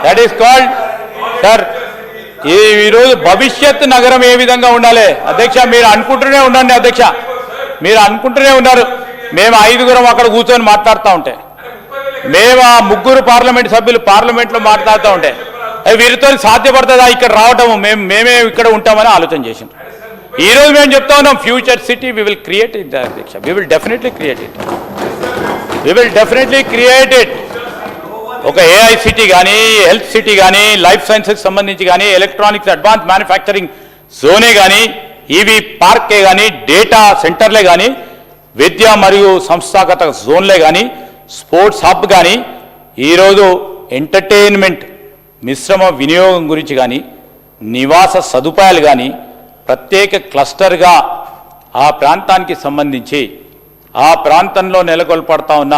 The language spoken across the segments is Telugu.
That is called sir. ఈరోజు భవిష్యత్ నగరం ఏ విధంగా ఉండాలి అధ్యక్ష? మీరు అనుకుంటూనే ఉండండి అధ్యక్ష, మీరు అనుకుంటూనే ఉన్నారు. మేము 5గురం అక్కడ కూర్చొని మాట్లాడుతూ ఉంటే, మేము ఆ 3 పార్లమెంట్ సభ్యులు పార్లమెంట్లో మాట్లాడుతూ ఉంటే వీరితో సాధ్యపడుతుందా ఇక్కడ రావటము? మేమే ఇక్కడ ఉంటామని ఆలోచన చేసాం. ఈరోజు మేము చెప్తా ఉన్నాం, future city we will create it అధ్యక్ష. We will definitely create it, we will definitely create it. ఒక ఏఐ సిటీ కానీ, హెల్త్ సిటీ కానీ, లైఫ్ సైన్సెస్ సంబంధించి కానీ, ఎలక్ట్రానిక్స్ అడ్వాన్స్ మ్యానుఫ్యాక్చరింగ్ జోనే కానీ, ఈవీ పార్కే కానీ, డేటా సెంటర్లే కానీ, విద్య మరియు సంస్థాగత జోన్లే కానీ, స్పోర్ట్స్ హబ్ కానీ, ఈరోజు ఎంటర్టైన్మెంట్ మిశ్రమ వినియోగం గురించి కానీ, నివాస సదుపాయాలు కానీ, ప్రత్యేక క్లస్టర్గా ఆ ప్రాంతానికి సంబంధించి ఆ ప్రాంతంలో నెలకొల్పడతా ఉన్న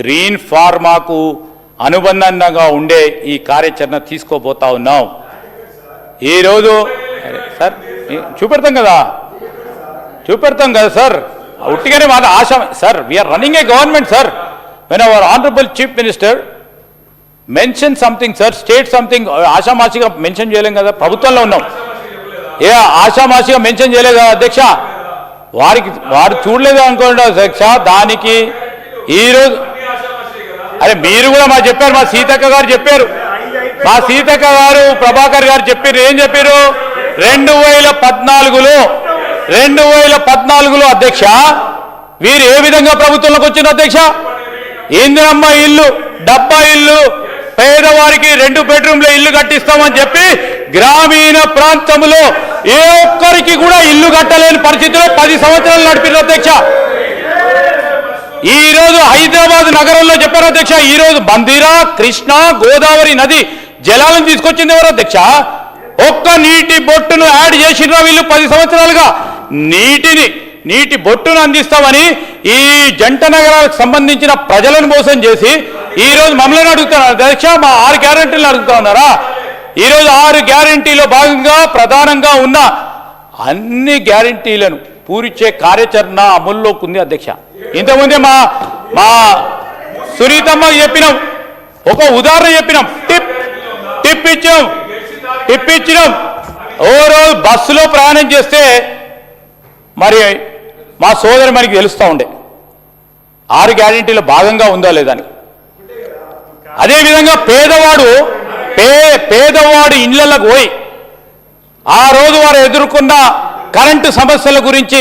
గ్రీన్ ఫార్మాకు అనుబంధంగా ఉండే ఈ కార్యాచరణ తీసుకోబోతా ఉన్నాం. ఈరోజు సార్ చూపెడతాం కదా సార్, ఉట్టిగానే మాట ఆశ sir. We're running a government sir. When our honourable chief minister mention something sir, state something, ఆషామాషిగా మెన్షన్ చేయలేం కదా, ప్రభుత్వంలో ఉన్నాం. ఏ ఆషామాషిగా మెన్షన్ చేయలేదు కదా అధ్యక్ష, వారు చూడలేదు అనుకోండి అధ్యక్ష. దానికి ఈరోజు అరే మీరు కూడా మా చెప్పారు, మా సీతక్క గారు చెప్పారు, మా సీతక్క గారు ప్రభాకర్ గారు చెప్పారు. ఏం చెప్పారు? 2014లో అధ్యక్ష వీరు ఏ విధంగా ప్రభుత్వంలోకి వచ్చిన అధ్యక్ష? ఇందిరమ్మ ఇల్లు, డబ్బా ఇల్లు, పేదవారికి 2 బెడ్రూమ్ల ఇల్లు కట్టిస్తామని చెప్పి గ్రామీణ ప్రాంతంలో ఏ ఒక్కరికి కూడా ఇల్లు కట్టలేని పరిస్థితిలో 10 సంవత్సరాలు నడిపిన అధ్యక్ష. ఈ రోజు హైదరాబాద్ నగరంలో చెప్పారు అధ్యక్ష, ఈ రోజు బందిరా, కృష్ణ, గోదావరి నది జలాలను తీసుకొచ్చింది ఎవరు అధ్యక్ష? ఒక్క నీటి బొట్టును యాడ్ చేసినా వీళ్ళు 10 సంవత్సరాలుగా నీటి బొట్టును అందిస్తామని ఈ జంట నగరాలకు సంబంధించిన ప్రజలను మోసం చేసి ఈ రోజు మమ్మల్ని అడుగుతున్నారు అధ్యక్ష. మా 6 గ్యారెంటీలను అడుగుతా ఉన్నారా? ఈరోజు 6 గ్యారెంటీలో భాగంగా ప్రధానంగా ఉన్న అన్ని గ్యారెంటీలను పూరించే కార్యాచరణ అమల్లోకి ఉంది అధ్యక్ష. ఇంతకుముందే మా సునీతమ్మకి చెప్పినాం, ఒక ఉదాహరణ చెప్పినాం, టిప్ ఇచ్చినాం. ఓ రోజు బస్సులో ప్రయాణం చేస్తే మరి మా సోదరి మనకి తెలుస్తూ ఉండే 6 గ్యారెంటీలో భాగంగా ఉందా లేదని. అదేవిధంగా పేదవాడు ఇళ్లకు పోయి ఆ రోజు వారు ఎదుర్కొన్న కరెంటు సమస్యల గురించి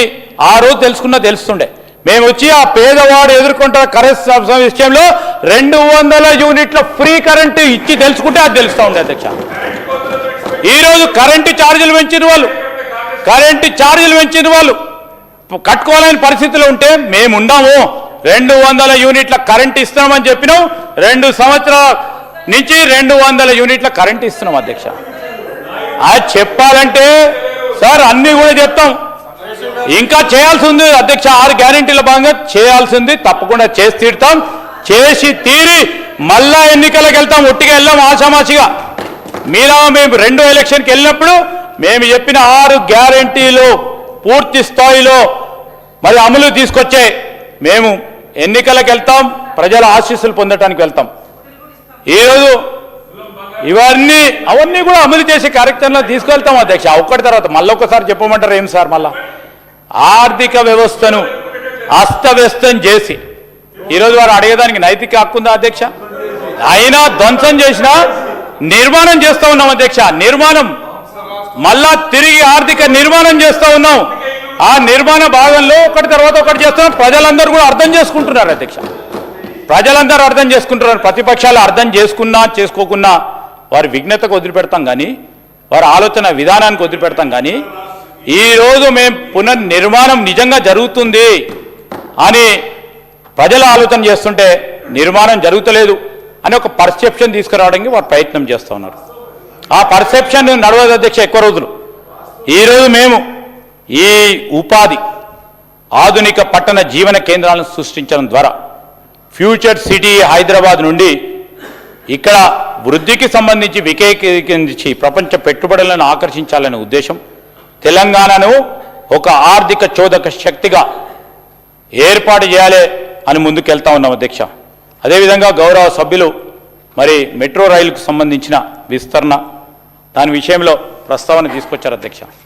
ఆ రోజు తెలుస్తుండే. మేము వచ్చి ఆ పేదవాడు ఎదుర్కొంటున్న కరెంట్ విషయంలో 200 యూనిట్ల ఫ్రీ కరెంటు ఇచ్చి తెలుసుకుంటే అది తెలుస్తూ ఉంది అధ్యక్ష. ఈరోజు కరెంటు ఛార్జీలు పెంచిన వాళ్ళు కట్టుకోవాలని పరిస్థితిలో ఉంటే మేము ఉన్నాము. 200 యూనిట్ల కరెంటు ఇస్తున్నామని చెప్పినాం. 2 సంవత్సరాల నుంచి 200 యూనిట్ల కరెంటు ఇస్తున్నాం అధ్యక్ష. అది చెప్పాలంటే సార్ అన్నీ కూడా చెప్తాం, ఇంకా చేయాల్సి ఉంది అధ్యక్ష. 6 గ్యారెంటీల భాగంగా చేయాల్సింది తప్పకుండా చేసి తీరుతాం. చేసి తీరి మళ్ళా ఎన్నికలకు వెళ్తాం. ఒట్టిగా వెళ్ళాం ఆషామాషిగా. మేము 2వ ఎలక్షన్కి వెళ్ళినప్పుడు మేము చెప్పిన 6 గ్యారెంటీలు పూర్తి స్థాయిలో మరి అమలు తీసుకొచ్చే మేము ఎన్నికలకు వెళ్తాం, ప్రజల ఆశీస్సులు పొందడానికి వెళ్తాం. ఈరోజు అవన్నీ కూడా అమలు చేసే కార్యక్రమంలో తీసుకెళ్తాం అధ్యక్ష. ఒక్కటి తర్వాత మళ్ళొకసారి చెప్పమంటారు ఏం సార్? మళ్ళా ఆర్థిక వ్యవస్థను అస్తవ్యస్తం చేసి ఈరోజు వారు అడిగేదానికి నైతిక హక్కు ఉందా అధ్యక్ష? అయినా ధ్వంసం చేసినా నిర్మాణం చేస్తూ ఉన్నాం అధ్యక్ష. మళ్ళా తిరిగి ఆర్థిక నిర్మాణం చేస్తూ ఉన్నాం. ఆ నిర్మాణ భాగంలో ఒకటి తర్వాత ఒకటి చేస్తున్నాం. ప్రజలందరూ కూడా అర్థం చేసుకుంటున్నారు అధ్యక్ష. ప్రజలందరూ అర్థం చేసుకుంటున్నారు. ప్రతిపక్షాలు అర్థం చేసుకోకున్నా వారి విఘ్నతకు వదిలిపెడతాం కానీ, వారి ఆలోచన విధానానికి వదిలిపెడతాం కానీ, ఈరోజు మేము పునర్నిర్మాణం నిజంగా జరుగుతుంది అని ప్రజలు ఆలోచన చేస్తుంటే నిర్మాణం జరుగుతలేదు అని ఒక పర్సెప్షన్ తీసుకురావడానికి వారు ప్రయత్నం చేస్తూ ఉన్నారు. ఆ పర్సెప్షన్ నడవదు అధ్యక్ష ఎక్కువ రోజులు. ఈరోజు మేము ఈ ఉపాధి ఆధునిక పట్టణ జీవన కేంద్రాలను సృష్టించడం ద్వారా ఫ్యూచర్ సిటీ హైదరాబాద్ నుండి ఇక్కడ వృద్ధికి సంబంధించి వికేంద్రీకరించి ప్రపంచ పెట్టుబడులను ఆకర్షించాలనే ఉద్దేశం, తెలంగాణను ఒక ఆర్థిక చోదక శక్తిగా ఏర్పాటు చేయాలి అని ముందుకెళ్తా ఉన్నాం అధ్యక్ష. అదేవిధంగా గౌరవ సభ్యులు మరి మెట్రో రైలుకు సంబంధించిన విస్తరణ దాని విషయంలో ప్రస్తావన తీసుకొచ్చారు అధ్యక్ష.